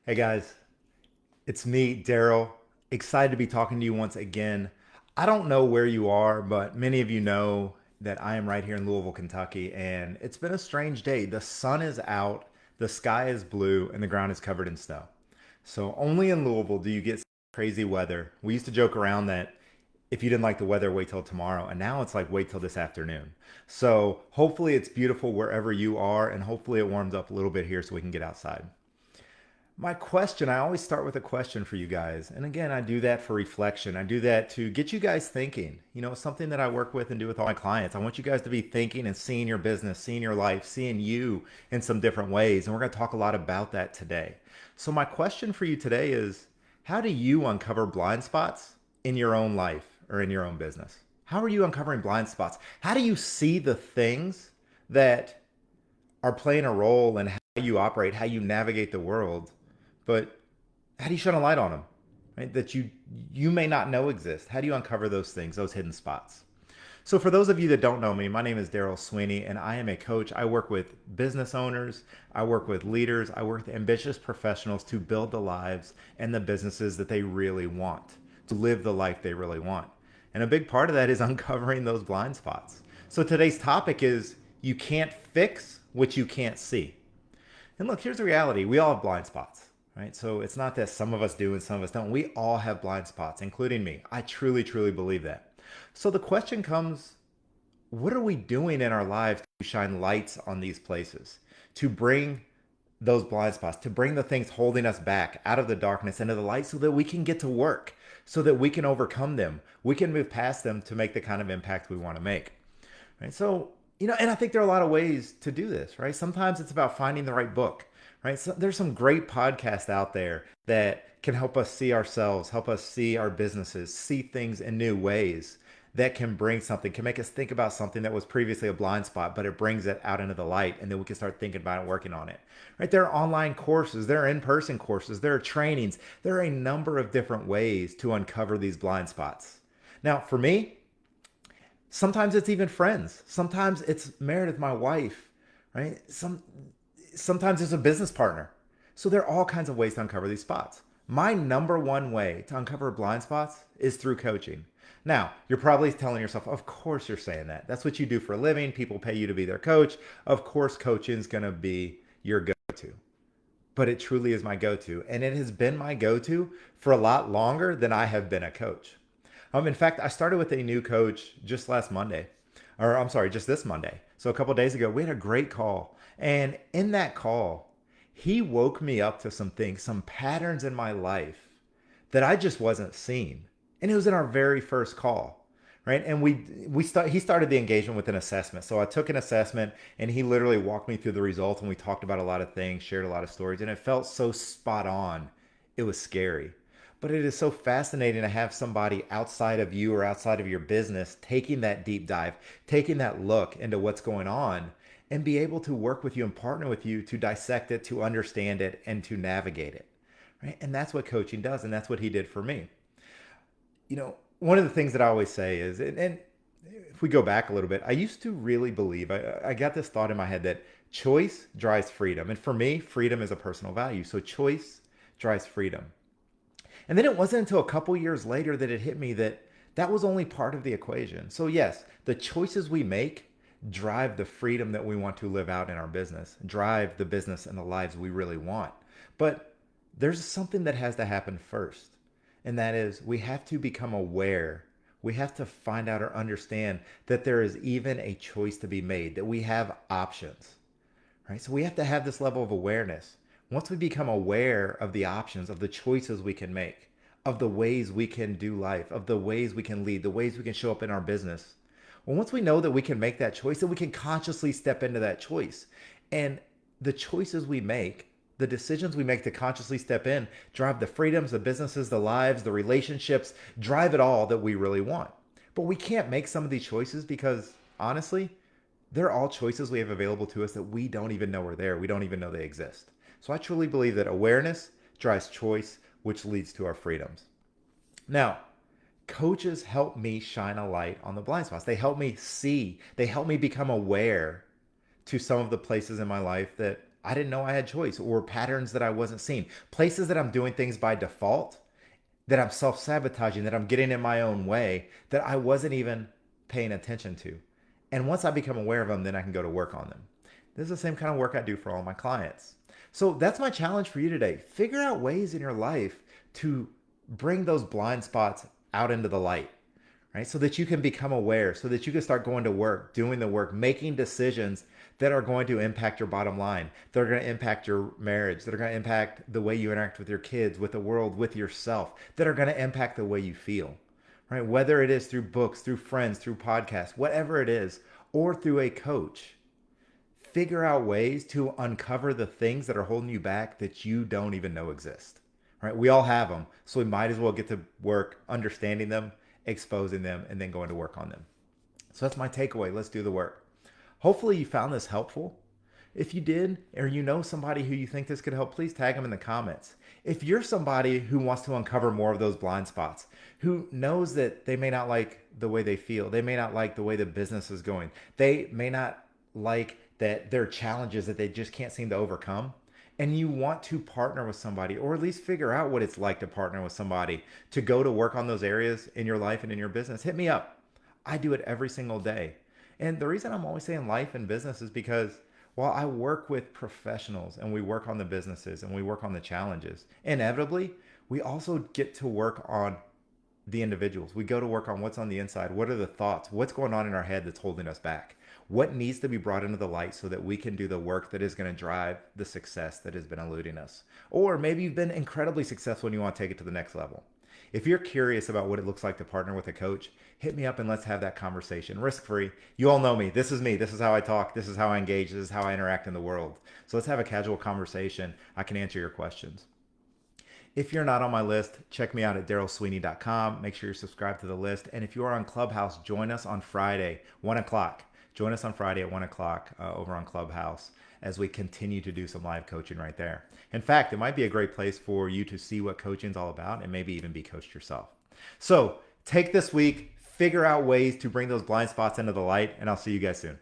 Hey guys, it's me, Daryl. Excited to be talking to you once again. I don't know where you are, but many of you know that I am right here in Louisville, Kentucky, and it's been a strange day. The sun is out, the sky is blue, and the ground is covered in snow. So only in Louisville do you get crazy weather. We used to joke around that if you didn't like the weather, wait till tomorrow, and now it's like wait till this afternoon. So hopefully it's beautiful wherever you are, and hopefully it warms up a little bit here so we can get outside. My question, I always start with a question for you guys. And again, I do that for reflection. I do that to get you guys thinking. Something that I work with and do with all my clients. I want you guys to be thinking and seeing your business, seeing your life, seeing you in some different ways. And we're going to talk a lot about that today. So, my question for you today is, how do you uncover blind spots in your own life or in your own business? How are you uncovering blind spots? How do you see the things that are playing a role in how you operate, how you navigate the world, but how do you shine a light on them, right? That you may not know exist. How do you uncover those things, those hidden spots? So, for those of you that don't know me, my name is Daryl Sweeney, and I am a coach. I work with business owners, I work with leaders, I work with ambitious professionals to build the lives and the businesses that they really want, to live the life they really want. And a big part of that is uncovering those blind spots. So, today's topic is you can't fix what you can't see. And look, here's the reality, we all have blind spots, right? So it's not that some of us do and some of us don't. We all have blind spots, including me. I truly, truly believe that. So the question comes, what are we doing in our lives to shine lights on these places, to bring those blind spots, to bring the things holding us back out of the darkness into the light so that we can get to work, so that we can overcome them, we can move past them to make the kind of impact we want to make, right? So, and I think there are a lot of ways to do this, right? Sometimes it's about finding the right book, right? So there's some great podcasts out there that can help us see ourselves, help us see our businesses, see things in new ways that can bring something, can make us think about something that was previously a blind spot, but it brings it out into the light, and then we can start thinking about it and working on it. Right? There are online courses, there are in-person courses, there are trainings, there are a number of different ways to uncover these blind spots. Now, for me, sometimes it's even friends. Sometimes it's Meredith, my wife, right? Sometimes it's a business partner. So there are all kinds of ways to uncover these spots. My number one way to uncover blind spots is through coaching. Now, you're probably telling yourself, of course you're saying that. That's what you do for a living. People pay you to be their coach. Of course, coaching is going to be your go-to. But it truly is my go-to. And it has been my go-to for a lot longer than I have been a coach. In fact, I started with a new coach just last Monday, or I'm sorry, just this Monday. So a couple of days ago, we had a great call. And in that call, he woke me up to some things, some patterns in my life that I just wasn't seeing. And it was in our very first call, right? And he started the engagement with an assessment. So I took an assessment and he literally walked me through the results and we talked about a lot of things, shared a lot of stories, and it felt so spot on. It was scary. But it is so fascinating to have somebody outside of you or outside of your business taking that deep dive, taking that look into what's going on, and be able to work with you and partner with you to dissect it, to understand it, and to navigate it. Right? And that's what coaching does, and that's what he did for me. One of the things that I always say is, and if we go back a little bit, I used to really believe, I got this thought in my head that choice drives freedom. And for me, freedom is a personal value. So choice drives freedom. And then it wasn't until a couple years later that it hit me that that was only part of the equation. So, yes, the choices we make drive the freedom that we want to live out in our business, drive the business and the lives we really want. But there's something that has to happen first, and that is we have to become aware. We have to find out or understand that there is even a choice to be made, that we have options, right? So we have to have this level of awareness. Once we become aware of the options, of the choices we can make, of the ways we can do life, of the ways we can lead, the ways we can show up in our business. Well, once we know that we can make that choice, then we can consciously step into that choice. And the choices we make, the decisions we make to consciously step in, drive the freedoms, the businesses, the lives, the relationships, drive it all that we really want. But we can't make some of these choices because, honestly, they're all choices we have available to us that we don't even know are there. We don't even know they exist. So I truly believe that awareness drives choice, which leads to our freedoms. Now, coaches help me shine a light on the blind spots. They help me become aware to some of the places in my life that I didn't know I had choice, or patterns that I wasn't seeing, places that I'm doing things by default, that I'm self sabotaging, that I'm getting in my own way, that I wasn't even paying attention to. And once I become aware of them, then I can go to work on them. This is the same kind of work I do for all my clients. So that's my challenge for you today. Figure out ways in your life to bring those blind spots out into the light, right? So that you can become aware, so that you can start going to work, doing the work, making decisions that are going to impact your bottom line, that are going to impact your marriage, that are going to impact the way you interact with your kids, with the world, with yourself, that are going to impact the way you feel, right? Whether it is through books, through friends, through podcasts, whatever it is, or through a coach, figure out ways to uncover the things that are holding you back that you don't even know exist. Right? We all have them, so we might as well get to work understanding them, exposing them, and then going to work on them. So that's my takeaway. Let's do the work. Hopefully you found this helpful. If you did, or you know somebody who you think this could help, please tag them in the comments. If you're somebody who wants to uncover more of those blind spots, who knows that they may not like the way they feel, they may not like the way the business is going, they may not like that there are challenges that they just can't seem to overcome, and you want to partner with somebody, or at least figure out what it's like to partner with somebody to go to work on those areas in your life and in your business, hit me up. I do it every single day. And the reason I'm always saying life and business is because while I work with professionals and we work on the businesses and we work on the challenges, inevitably, we also get to work on the individuals. We go to work on what's on the inside. What are the thoughts? What's going on in our head that's holding us back? What needs to be brought into the light so that we can do the work that is going to drive the success that has been eluding us? Or maybe you've been incredibly successful and you want to take it to the next level. If you're curious about what it looks like to partner with a coach, hit me up and let's have that conversation. Risk free. You all know me. This is me. This is how I talk. This is how I engage. This is how I interact in the world. So let's have a casual conversation. I can answer your questions. If you're not on my list, check me out at darylsweeney.com. Make sure you're subscribed to the list. And if you are on Clubhouse, join us on Friday, 1 o'clock. Join us on Friday at 1 o'clock over on Clubhouse as we continue to do some live coaching right there. In fact, it might be a great place for you to see what coaching is all about and maybe even be coached yourself. So take this week, figure out ways to bring those blind spots into the light, and I'll see you guys soon.